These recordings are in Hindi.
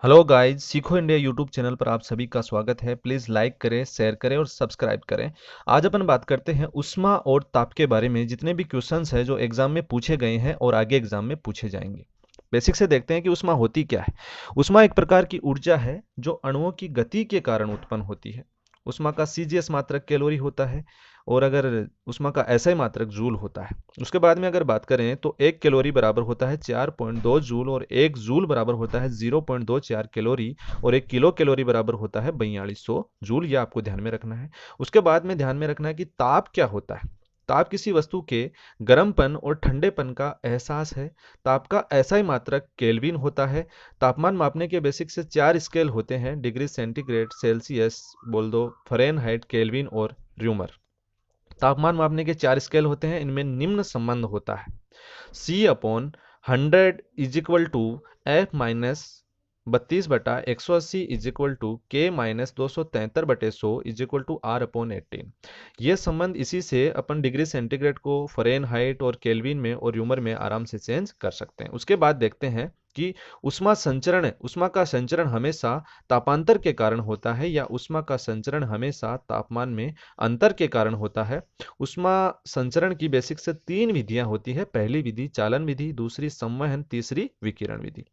हेलो गाइस, सीखो इंडिया यूट्यूब चैनल पर आप सभी का स्वागत है। प्लीज़ लाइक करें, शेयर करें और सब्सक्राइब करें। आज अपन बात करते हैं ऊष्मा और ताप के बारे में। जितने भी क्वेश्चंस हैं जो एग्जाम में पूछे गए हैं और आगे एग्जाम में पूछे जाएंगे। बेसिक से देखते हैं कि ऊष्मा होती क्या है। ऊष्मा एक प्रकार की ऊर्जा है जो अणुओं की गति के कारण उत्पन्न होती है। ऊष्मा का सीजीएस मात्रक कैलोरी होता है और अगर ऊष्मा का एसआई मात्रक जूल होता है। उसके बाद में अगर बात करें तो 1 कैलोरी बराबर होता है 4.2 जूल और 1 जूल बराबर होता है 0.24 कैलोरी और 1 किलो कैलोरी बराबर होता है 4200 जूल। यह आपको ध्यान में रखना है। उसके बाद में ध्यान में रखना है कि ताप क्या होता है। ताप किसी वस्तु के गर्मपन और ठंडेपन का एहसास है। ताप का एसआई मात्रक केल्विन होता है। तापमान मापने के बेसिक से 4 स्केल होते हैं: डिग्री सेंटीग्रेड, सेल्सियस बोल दो, फ़ारेनहाइट, केल्विन और र्यूमर। तापमान मापने के 4 स्केल होते हैं। इनमें निम्न संबंध होता है: C/100 is equal to F-32/180 is equal to K-273/100 is equal to R/18। ये संबंध इसी से अपन डिग्री सेंटीग्रेड को फ़ारेनहाइट और केल्विन में और र्यूमर में आराम से चेंज कर सकते हैं। उसके बाद देखते हैं कि ऊष्मा का संचरण हमेशा तापांतर के कारण होता है या ऊष्मा का संचरण हमेशा तापमान में अंतर के कारण होता है। ऊष्मा संचरण की बेसिक से 3 विधियां होती है। पहली विधि चालन विधि, दूसरी संवहन, तीसरी विकिरण विधि।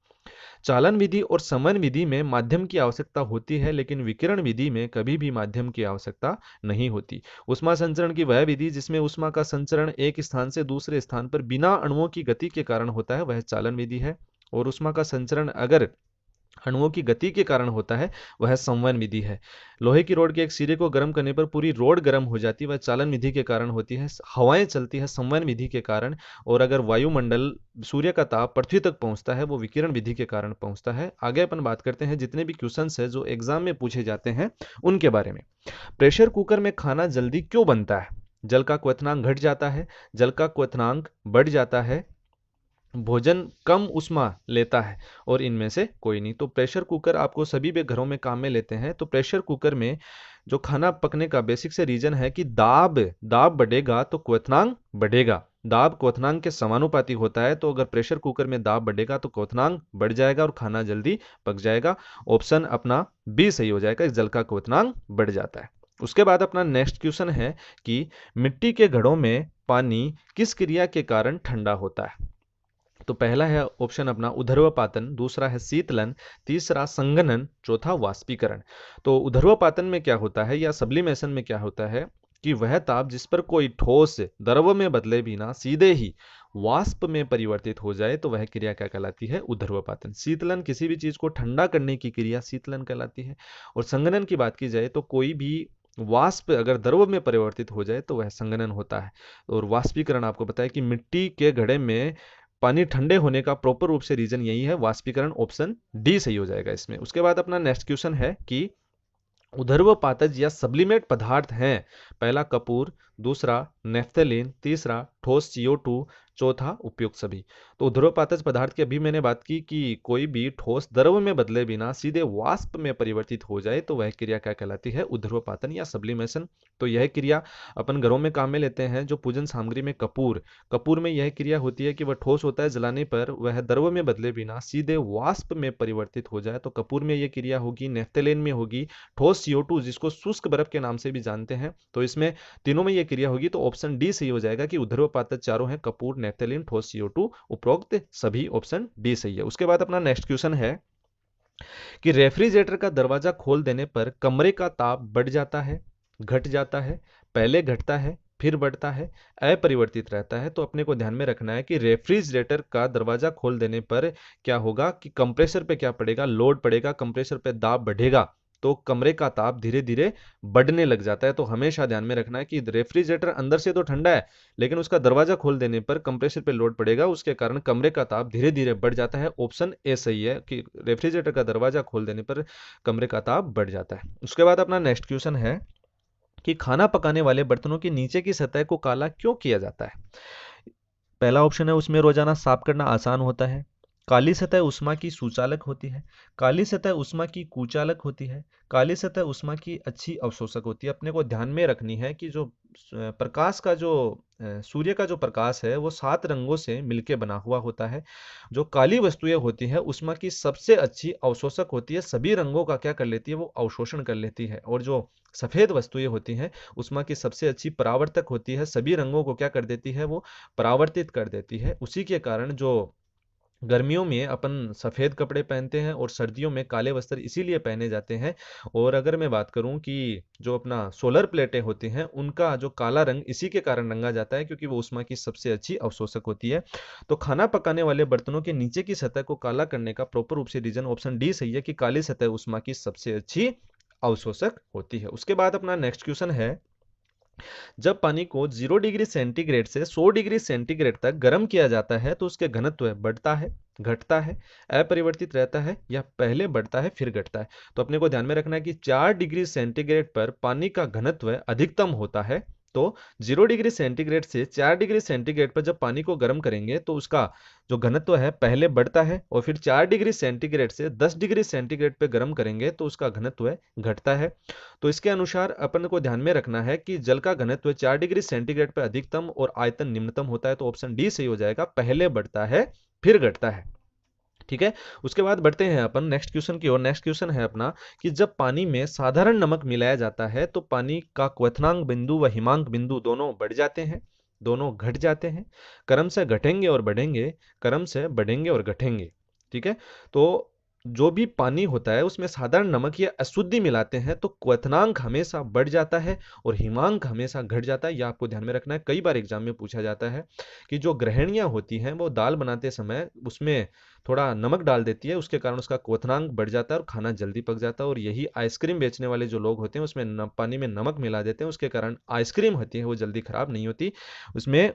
चालन विधि और संवहन विधि में माध्यम की आवश्यकता होती है, लेकिन विकिरण विधि में कभी भी माध्यम की आवश्यकता नहीं होती। ऊष्मा संचरण की वह विधि जिसमें ऊष्मा का संचरण एक स्थान से दूसरे स्थान पर बिना अणुओं की गति के कारण होता है वह चालन विधि है। और ऊष्मा का संचरण अगर अणुओं की गति के कारण होता है वह संवहन विधि है। लोहे की रॉड के एक सिरे को गर्म करने पर पूरी रॉड गर्म हो जाती है, वह चालन विधि के कारण होती है। हवाएं चलती है संवहन विधि के कारण। और अगर वायुमंडल सूर्य का ताप पृथ्वी तक पहुंचता है वो विकिरण विधि के कारण पहुंचता है। आगे अपन बात करते हैं जितने भी क्वेश्चंस है जो एग्जाम में पूछे जाते हैं उनके बारे में। प्रेशर कुकर में खाना जल्दी क्यों बनता है? जल का क्वथनांक घट जाता है, जल का क्वथनांक बढ़ जाता है, भोजन कम उष्मा लेता है और इनमें से कोई नहीं। तो प्रेशर कुकर आपको सभी भी घरों में काम में लेते हैं। तो प्रेशर कुकर में जो खाना पकने का बेसिक से रीजन है कि दाब दाब बढ़ेगा तो क्वथनांक बढ़ेगा। दाब क्वथनांक के समानुपाती होता है। तो अगर प्रेशर कुकर में दाब बढ़ेगा तो क्वथनांक बढ़ जाएगा और खाना जल्दी पक जाएगा। ऑप्शन अपना बी सही हो जाएगा, जल का क्वथनांक बढ़ जाता है। उसके बाद अपना नेक्स्ट क्वेश्चन है कि मिट्टी के घड़ों में पानी किस क्रिया के कारण ठंडा होता है? तो पहला है ऑप्शन अपना ऊर्ध्वपातन, दूसरा है शीतलन, तीसरा संघनन, चौथा वाष्पीकरण। तो ऊर्ध्वपातन में क्या होता है या सब्लिमेशन में क्या होता है कि वह ताप जिस पर कोई ठोस द्रव में बदले बिना सीधे ही वाष्प में परिवर्तित हो जाए तो वह क्रिया क्या कहलाती है? ऊर्ध्वपातन। शीतलन किसी भी चीज को ठंडा करने की क्रिया शीतलन कहलाती है। और संघनन की बात की जाए तो कोई भी वाष्प अगर द्रव में परिवर्तित हो जाए तो वह संघनन होता है। और वाष्पीकरण आपको बताया कि मिट्टी के घड़े में पानी ठंडे होने का प्रॉपर रूप से रीजन यही है, वाष्पीकरण। ऑप्शन डी सही हो जाएगा इसमें। उसके बाद अपना नेक्स्ट क्वेश्चन है कि ऊर्ध्वपातज या सब्लिमेट पदार्थ हैं। पहला कपूर, दूसरा नेफ्थलीन, तीसरा ठोस CO2, चौथा उपयुक्त सभी। तो ऊर्ध्वपातज पदार्थ की अभी मैंने बात की कि कोई भी ठोस द्रव में बदले बिना सीधे वाष्प में परिवर्तित हो जाए तो वह क्रिया क्या कहलाती है? ऊर्ध्वपातन या सब्लिमेशन। तो यह क्रिया अपन घरों में काम में लेते हैं। जो पूजन सामग्री में कपूर, कपूर में यह क्रिया होती है कि वह ठोस होता है, जलाने पर वह द्रव में बदले बिना सीधे वाष्प में परिवर्तित हो जाए तो कपूर में यह क्रिया होगी। नेफ्थलीन में होगी ठोस CO2 जिसको शुष्क बर्फ के नाम से भी जानते हैं। तो इसमें तीनों में यह क्रिया होगी। तो ऑप्शन डी सही हो जाएगा कि ऊर्ध्वपातज चारों हैं: कपूर, नेफ्थलीन, ठोस CO2, उपरोक्त सभी। ऑप्शन डी सही है। उसके बाद अपना नेक्स्ट क्वेश्चन है कि रेफ्रिजरेटर का दरवाजा खोल देने पर कमरे का ताप बढ़ जाता है, घट जाता है, पहले घटता है फिर बढ़ता है, अपरिवर्तित रहता है? तो अपने को ध्यान में रखना है कि रेफ्रिजरेटर का दरवाजा खोल देने पर क्या होगा कि कंप्रेसर पे क्या पड़ेगा? लोड पड़ेगा, कंप्रेसर पे दाब बढ़ेगा तो कमरे का ताप धीरे धीरे बढ़ने लग जाता है। तो हमेशा ध्यान में रखना है कि रेफ्रिजरेटर अंदर से तो ठंडा है लेकिन उसका दरवाजा खोल देने पर कंप्रेसर पे लोड पड़ेगा, उसके कारण कमरे का ताप धीरे धीरे बढ़ जाता है। ऑप्शन ए सही है कि रेफ्रिजरेटर का दरवाजा खोल देने पर कमरे का ताप बढ़ जाता है। उसके बाद अपना नेक्स्ट क्वेश्चन है कि खाना पकाने वाले बर्तनों की नीचे की सतह को काला क्यों किया जाता है? पहला ऑप्शन है उसमें रोजाना साफ करना आसान होता है, काली सतह ऊष्मा की सुचालक होती है, काली सतह ऊष्मा की कुचालक होती है, काली सतह ऊष्मा की अच्छी अवशोषक होती है। अपने को ध्यान में रखनी है कि जो प्रकाश का जो सूर्य का जो प्रकाश है वो 7 रंगों से मिलके बना हुआ होता है। जो काली वस्तुएं होती है ऊष्मा की सबसे अच्छी अवशोषक होती है, सभी रंगों का क्या कर लेती है वो अवशोषण कर लेती है। और जो सफेद वस्तुएं होती हैं ऊष्मा की सबसे अच्छी परावर्तक होती है, सभी रंगों को क्या कर देती है वो परावर्तित कर देती है। उसी के कारण जो गर्मियों में अपन सफ़ेद कपड़े पहनते हैं और सर्दियों में काले वस्त्र इसीलिए पहने जाते हैं। और अगर मैं बात करूं कि जो अपना सोलर प्लेटें होती हैं उनका जो काला रंग इसी के कारण रंगा जाता है क्योंकि वो ऊष्मा की सबसे अच्छी अवशोषक होती है। तो खाना पकाने वाले बर्तनों के नीचे की सतह को काला करने का प्रॉपर रूप से रीजन ऑप्शन डी सही है कि काली सतह ऊष्मा की सबसे अच्छी अवशोषक होती है। उसके बाद अपना नेक्स्ट क्वेश्चन है, जब पानी को 0 डिग्री सेंटीग्रेड से 100 डिग्री सेंटीग्रेड तक गर्म किया जाता है तो उसके घनत्व बढ़ता है, घटता है, अपरिवर्तित रहता है या पहले बढ़ता है फिर घटता है। तो अपने को ध्यान में रखना है कि 4 डिग्री सेंटीग्रेड पर पानी का घनत्व अधिकतम होता है। तो 0 डिग्री सेंटीग्रेड से 4 डिग्री सेंटीग्रेड पर जब पानी को गर्म करेंगे तो उसका जो घनत्व है पहले बढ़ता है और फिर 4 डिग्री सेंटीग्रेड से 10 डिग्री सेंटीग्रेड पर गर्म करेंगे तो उसका घनत्व घटता है। तो इसके अनुसार अपन को ध्यान में रखना है कि जल का घनत्व 4 डिग्री सेंटीग्रेड पर अधिकतम और आयतन निम्नतम होता है। तो ऑप्शन डी सही हो जाएगा, पहले बढ़ता है फिर घटता है। ठीक है। उसके बाद बढ़ते हैं अपन नेक्स्ट क्वेश्चन की ओर। नेक्स्ट क्वेश्चन है अपना कि जब पानी में साधारण नमक मिलाया जाता है तो पानी का क्वथनांक बिंदु व हिमांक बिंदु दोनों बढ़ जाते हैं, दोनों घट जाते हैं, क्रम से घटेंगे और बढ़ेंगे, क्रम से बढ़ेंगे और घटेंगे। ठीक है। तो जो भी पानी होता है उसमें साधारण नमक या अशुद्धि मिलाते हैं तो क्वथनांक हमेशा बढ़ जाता है और हिमांक हमेशा घट जाता है। यह आपको ध्यान में रखना है, कई बार एग्जाम में पूछा जाता है कि जो गृहिणियां होती हैं वो दाल बनाते समय उसमें थोड़ा नमक डाल देती है, उसके कारण उसका क्वथनांक बढ़ जाता है और खाना जल्दी पक जाता है। और यही आइसक्रीम बेचने वाले जो लोग होते हैं उसमें पानी में नमक मिला देते हैं, उसके कारण आइसक्रीम होती है वो जल्दी खराब नहीं होती, उसमें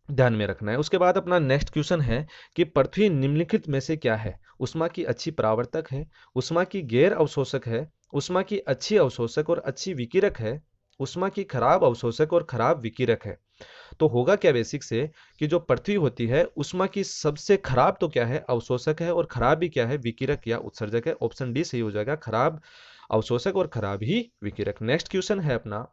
ध्यान में रखना है। उसके बाद अपना नेक्स्ट क्वेश्चन है कि पृथ्वी निम्नलिखित में से क्या है? उष्मा की अच्छी परावर्तक है, उष्मा की गैर अवशोषक है, उष्मा की अच्छी अवशोषक और अच्छी विकिरक है, उष्मा की खराब अवशोषक और खराब विकिरक है। तो होगा क्या बेसिक से कि जो पृथ्वी होती है उष्मा की सबसे खराब तो क्या है? अवशोषक है, और खराब भी क्या है? विकिरक या उत्सर्जक है। ऑप्शन डी सही हो जाएगा, खराब अवशोषक और खराब ही विकिरक। नेक्स्ट क्वेश्चन है अपना,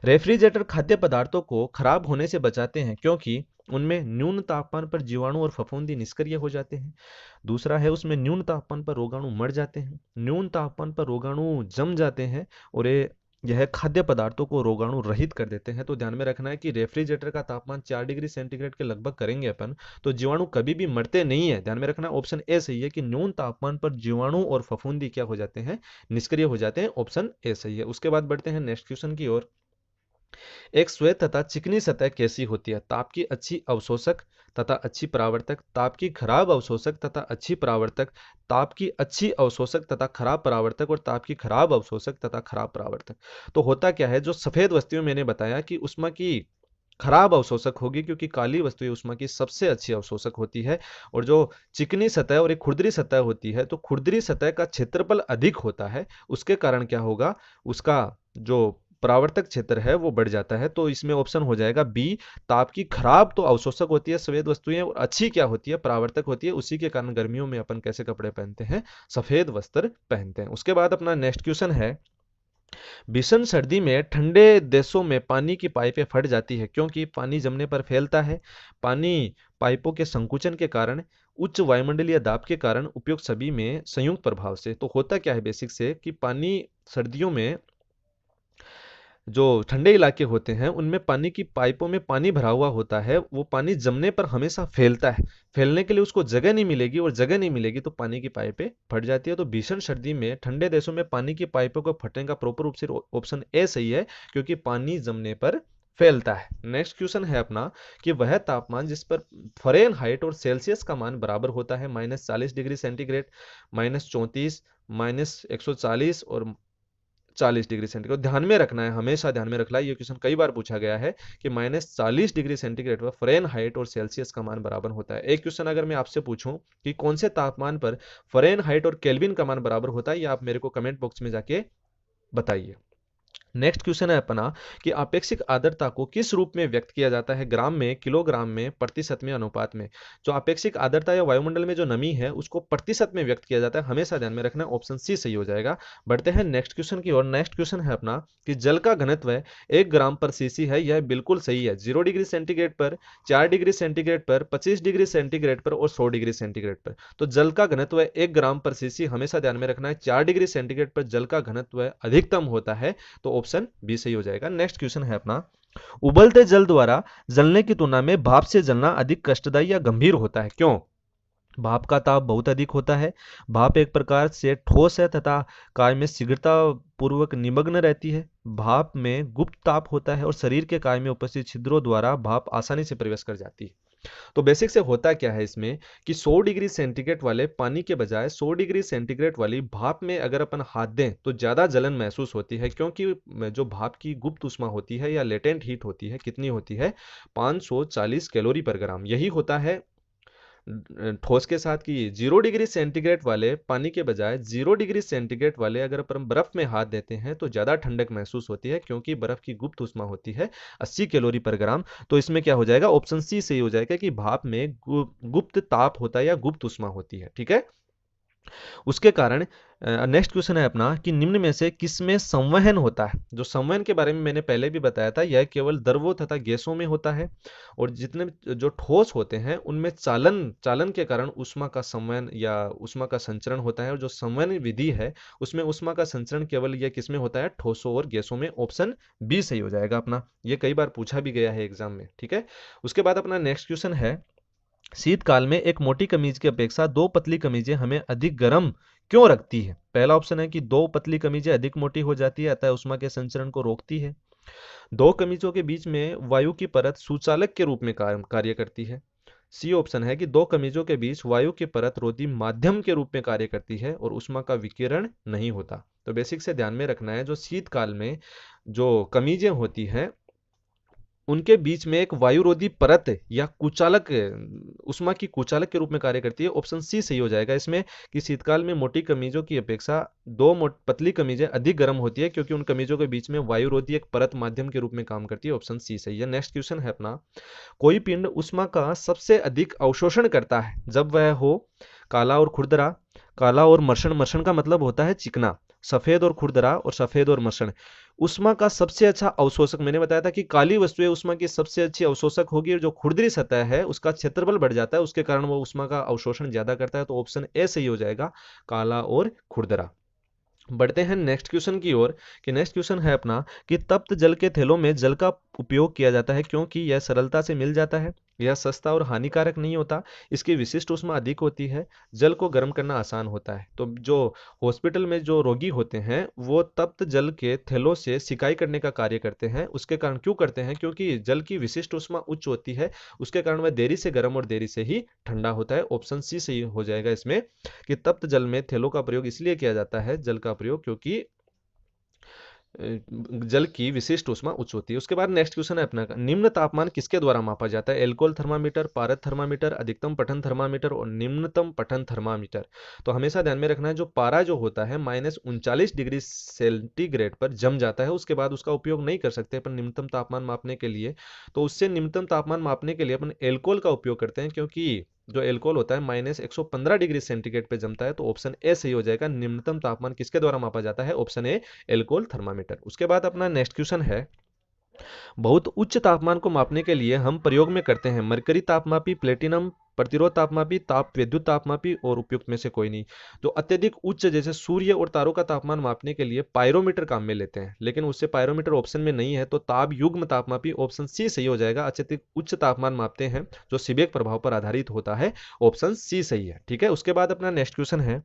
रेफ्रिजरेटर खाद्य पदार्थों को खराब होने से बचाते हैं क्योंकि उनमें न्यून तापमान पर जीवाणु और फफूंदी निष्क्रिय हो जाते हैं। दूसरा है उसमें न्यून तापमान पर रोगाणु मर जाते हैं, न्यून तापमान पर रोगाणु जम जाते हैं और यह खाद्य पदार्थों को रोगाणु रहित कर देते हैं। तो ध्यान में रखना है कि रेफ्रिजरेटर का तापमान 4 डिग्री सेंटीग्रेड के लगभग करेंगे अपन तो जीवाणु कभी भी मरते नहीं है। ध्यान में रखना, ऑप्शन ए सही है कि न्यून तापमान पर जीवाणु और फफूंदी क्या हो जाते हैं? निष्क्रिय हो जाते हैं। ऑप्शन ए सही है। उसके बाद बढ़ते हैं नेक्स्ट क्वेश्चन की ओर। एक श्वेत तथा चिकनी सतह कैसी होती है? ताप की अच्छी अवशोषक तथा अच्छी परावर्तक, ताप की खराब अवशोषक तथा अच्छी परावर्तक, ताप की अच्छी अवशोषक तथा खराब परावर्तक और ताप की खराब अवशोषक तथा खराब परावर्तक। तो होता क्या है, जो सफेद वस्तुएं मैंने बताया कि उष्मा की खराब अवशोषक होगी क्योंकि काली वस्तुएं उष्मा की सबसे अच्छी अवशोषक होती है। और जो चिकनी सतह और एक खुरदरी सतह होती है तो खुरदरी सतह का क्षेत्रफल अधिक होता है, उसके कारण क्या होगा, उसका जो परावर्तक क्षेत्र है वो बढ़ जाता है। तो इसमें ऑप्शन हो जाएगा बी, ताप की खराब तो अवशोषक होती है सफेद वस्तुएं और अच्छी क्या होती है? परावर्तक होती है। उसी के कारण गर्मियों में अपन कैसे कपड़े पहनते हैं? सफेद वस्त्र पहनते हैं। उसके बाद अपना नेक्स्ट क्वेश्चन है, भीषण सर्दी में ठंडे देशों में पानी की पाइपें फट जाती है क्योंकि पानी जमने पर फैलता है, पानी पाइपों के संकुचन के कारण, उच्च वायुमंडलीय दाब के कारण, उपयुक्त सभी में संयुक्त प्रभाव से। तो होता क्या है बेसिक से कि पानी सर्दियों में जो ठंडे इलाके होते हैं उनमें पानी की पाइपों में पानी भरा हुआ होता है, वो पानी जमने पर हमेशा फैलता है, फैलने के लिए उसको जगह नहीं मिलेगी और जगह नहीं मिलेगी तो पानी की पाइपें फट जाती है। तो भीषण सर्दी में ठंडे देशों में पानी की पाइपों को फटने का प्रॉपर रूप से ऑप्शन ए सही है क्योंकि पानी जमने पर फैलता है। नेक्स्ट क्वेश्चन है अपना कि वह तापमान जिस पर फ़ारेनहाइट और सेल्सियस का मान बराबर होता है -40 डिग्री सेंटीग्रेड, -34, -140 और 40 डिग्री सेंटीग्रेड। ध्यान में रखना है, हमेशा ध्यान में रखना है, ये क्वेश्चन कई बार पूछा गया है कि -40 डिग्री सेंटीग्रेड पर फ़ारेनहाइट और सेल्सियस का मान बराबर होता है। एक क्वेश्चन अगर मैं आपसे पूछूं कि कौन से तापमान पर फ़ारेनहाइट और केल्विन का मान बराबर होता है, ये आप मेरे को कमेंट बॉक्स में जाके बताइए। नेक्स्ट क्वेश्चन है अपना कि आपेक्षिक आर्द्रता को किस रूप में व्यक्त किया जाता है, ग्राम में, किलोग्राम में, प्रतिशत में, अनुपात में। जो आपेक्षिक आर्द्रता या वायुमंडल में जो नमी है उसको प्रतिशत में व्यक्त किया जाता है, हमेशा ध्यान में रखना, ऑप्शन सी सही हो जाएगा। बढ़ते हैं नेक्स्ट क्वेश्चन की ओर। नेक्स्ट क्वेश्चन है अपना कि जल का घनत्व 1 ग्राम/सीसी है, यह बिल्कुल सही है। 0 डिग्री सेंटीग्रेड पर, 4 डिग्री सेंटीग्रेड पर, 25 डिग्री सेंटीग्रेड पर और 100 डिग्री सेंटीग्रेड पर। तो जल का घनत्व 1 ग्राम/सीसी, हमेशा ध्यान में रखना है। 4 डिग्री सेंटीग्रेड पर जल का घनत्व अधिकतम होता है, तो ऑप्शन बी सही हो जाएगा। नेक्स्ट क्वेश्चन है अपना, उबलते जल द्वारा जलने की तुलना में भाप से जलना अधिक कष्टदायी या गंभीर होता है, क्यों? भाप का ताप बहुत अधिक होता है। भाप एक प्रकार से ठोस है तथा काय में शीघ्रता पूर्वक निमग्न रहती है। भाप में गुप्त ताप होता है और शरीर के काय में उपस्थित छिद्रों द्वारा भाप आसानी से प्रवेश कर जाती है। तो बेसिक से होता क्या है इसमें कि 100 डिग्री सेंटीग्रेड वाले पानी के बजाय 100 डिग्री सेंटीग्रेड वाली भाप में अगर अपन हाथ दें तो ज़्यादा जलन महसूस होती है, क्योंकि जो भाप की गुप्त ऊष्मा होती है या लेटेंट हीट होती है, कितनी होती है? 540 कैलोरी पर ग्राम। यही होता है ठोस के साथ कि 0 डिग्री सेंटीग्रेड वाले पानी के बजाय 0 डिग्री सेंटीग्रेड वाले अगर अपन बर्फ में हाथ देते हैं तो ज़्यादा ठंडक महसूस होती है, क्योंकि बर्फ की गुप्त ऊष्मा होती है 80 कैलोरी पर ग्राम। तो इसमें क्या हो जाएगा? ऑप्शन सी सही हो जाएगा कि भाप में गुप्त ताप होता है या गुप्त ऊष्मा होती है। ठीक है, उसके कारण नेक्स्ट क्वेश्चन है अपना कि निम्न में से किसमें संवहन होता है। जो संवहन के बारे में मैंने पहले भी बताया था, यह केवल द्रवों तथा गैसों में होता है, और जितने जो ठोस होते हैं उनमें चालन के कारण ऊष्मा का संवहन या ऊष्मा का संचरण होता है, और जो संवहन विधि है उसमें ऊष्मा का संचरण केवल यह किसमें होता है? ठोसों और गैसों में। ऑप्शन बी सही हो जाएगा अपना, ये कई बार पूछा भी गया है एग्जाम में। ठीक है, उसके बाद अपना नेक्स्ट क्वेश्चन है, शीतकाल में एक मोटी कमीज की अपेक्षा दो पतली कमीजें हमें अधिक गर्म क्यों रखती है? पहला ऑप्शन है कि दो पतली कमीजें अधिक मोटी हो जाती है, अतः उष्मा के संचरण को रोकती है। दो कमीजों के बीच में वायु की परत सुचालक के रूप में कार्य करती है। सी ऑप्शन है कि दो कमीजों के बीच वायु की परत रोधी माध्यम के रूप में कार्य करती है और उष्मा का विकिरण नहीं होता। तो बेसिक से ध्यान में रखना है, जो शीतकाल में जो कमीजें होती हैं उनके बीच में एक वायुरोधी परत या कुचालक, उष्मा की कुचालक के रूप में कार्य करती है। ऑप्शन सी सही हो जाएगा इसमें कि शीतकाल में मोटी कमीजों की अपेक्षा दो पतली कमीजें अधिक गर्म होती है, क्योंकि उन कमीजों के बीच में वायुरोधी एक परत माध्यम के रूप में काम करती है। ऑप्शन सी सही है। नेक्स्ट क्वेश्चन है अपना, कोई पिंड उष्मा का सबसे अधिक अवशोषण करता है जब वह हो काला और खुरदरा। काला और मर्षण, मर्षण का मतलब होता है चिकना। सफेद और खुरदरा और सफेद और मर्षण। उष्मा का सबसे अच्छा अवशोषक, मैंने बताया था कि काली वस्तुएं उष्मा की सबसे अच्छी अवशोषक होगी, और जो खुरदरी सतह है उसका क्षेत्रफल बढ़ जाता है, उसके कारण वो उष्मा का अवशोषण ज्यादा करता है। तो ऑप्शन ए सही हो जाएगा, काला और खुरदरा। बढ़ते हैं नेक्स्ट क्वेश्चन की ओर कि नेक्स्ट क्वेश्चन है अपना कि तप्त जल के थैलों में जल का उपयोग किया जाता है क्योंकि यह सरलता से मिल जाता है, यह सस्ता और हानिकारक नहीं होता, इसकी विशिष्ट ऊष्मा अधिक होती है, जल को गर्म करना आसान होता है। तो जो हॉस्पिटल में जो रोगी होते हैं वो तप्त जल के थैलों से सिकाई करने का कार्य करते हैं। उसके कारण क्यों करते हैं? क्योंकि जल की विशिष्ट ऊष्मा उच्च होती है, उसके कारण वह देरी से गर्म और देरी से ही ठंडा होता है। ऑप्शन सी सही हो जाएगा इसमें कि तप्त जल में थैलों का प्रयोग इसलिए किया जाता है, जल का प्रयोग, क्योंकि जल की विशिष्ट ऊष्मा उच्च होती है। उसके बाद नेक्स्ट क्वेश्चन है अपना, निम्न तापमान किसके द्वारा मापा जाता है? एल्कोहल थर्मामीटर, पारद थर्मामीटर, अधिकतम पठन थर्मामीटर और निम्नतम पठन थर्मामीटर। तो हमेशा ध्यान में रखना है, जो पारा जो होता है -39 डिग्री सेंटीग्रेड पर जम जाता है, उसके बाद उसका उपयोग नहीं कर सकते अपन निम्नतम तापमान मापने के लिए। तो उससे निम्नतम तापमान मापने के लिए अपन एल्कोहल का उपयोग करते हैं, क्योंकि जो एल्कोहल होता है -115 डिग्री सेंटीग्रेड पे जमता है। तो ऑप्शन ए सही हो जाएगा, निम्नतम तापमान किसके द्वारा मापा जाता है? Option A, alcohol thermometer. उसके बाद अपना नेक्स्ट क्वेश्चन है, बहुत उच्च तापमान को मापने के लिए हम प्रयोग में करते हैं मरकरी तापमापी, प्लेटिनम प्रतिरोध तापमापी, ताप विद्युत तापमापी और उपयुक्त में से कोई नहीं। जो अत्यधिक उच्च जैसे सूर्य और तारों का तापमान मापने के लिए पायरोमीटर काम में लेते हैं, लेकिन उससे पायरोमीटर ऑप्शन में नहीं है, तो ताप युग्म तापमापी ऑप्शन सी सही हो जाएगा। अत्यधिक उच्च तापमान मापते हैं जो सीबेक प्रभाव पर आधारित होता है। ऑप्शन सी सही है। ठीक है, उसके बाद अपना नेक्स्ट क्वेश्चन है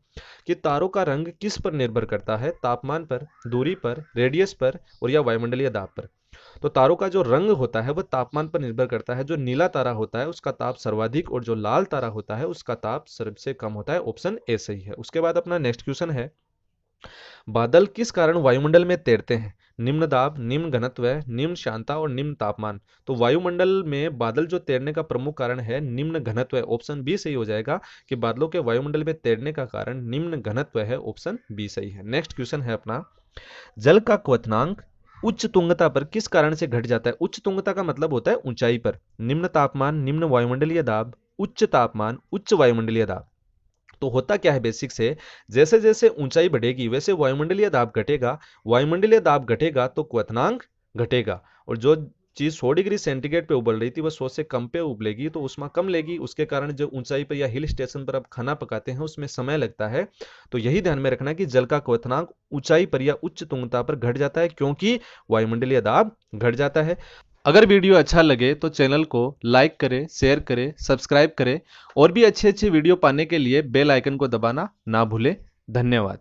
कि तारों का रंग किस पर निर्भर करता है? तापमान पर, दूरी पर, रेडियस पर और या वायुमंडलीय दाब पर। तो तारों का जो रंग होता है वह तापमान पर निर्भर करता है। जो नीला तारा होता है उसका ताप सर्वाधिक और जो लाल तारा होता है उसका ताप सबसे कम होता है। ऑप्शन ए सही है। उसके बाद अपना नेक्स्ट क्वेश्चन है, बादल किस कारण वायुमंडल में तैरते हैं? निम्न दाब, निम्न घनत्व, निम्न शांता और निम्न तापमान। तो वायुमंडल में बादल जो तैरने का प्रमुख कारण है निम्न घनत्व है। ऑप्शन बी सही हो जाएगा कि बादलों के वायुमंडल में तैरने का कारण निम्न घनत्व है। ऑप्शन बी सही है। नेक्स्ट क्वेश्चन है अपना, जल का क्वथनांक उच्च तुंगता पर किस कारण से घट जाता है? उच्च तुंगता का मतलब होता है ऊंचाई पर। निम्न तापमान, निम्न वायुमंडलीय दाब, उच्च तापमान, उच्च वायुमंडलीय दाब। तो होता क्या है बेसिक से, जैसे जैसे ऊंचाई बढ़ेगी वैसे वायुमंडलीय दाब घटेगा, वायुमंडलीय दाब घटेगा तो क्वथनांक घटेगा, और जो चीज 100 डिग्री सेंटीग्रेड पे उबल रही थी वह 100 से कम पे उबलेगी तो उष्मा कम लेगी। उसके कारण जो ऊंचाई पर या हिल स्टेशन पर आप खाना पकाते हैं उसमें समय लगता है। तो यही ध्यान में रखना कि जल का क्वथनांक ऊंचाई पर या उच्च तुंगता पर घट जाता है क्योंकि वायुमंडलीय दाब घट जाता है। अगर वीडियो अच्छा लगे तो चैनल को लाइक करें, शेयर करें, सब्सक्राइब करें, और भी अच्छे अच्छे वीडियो पाने के लिए बेल आइकन को दबाना ना भूलें। धन्यवाद।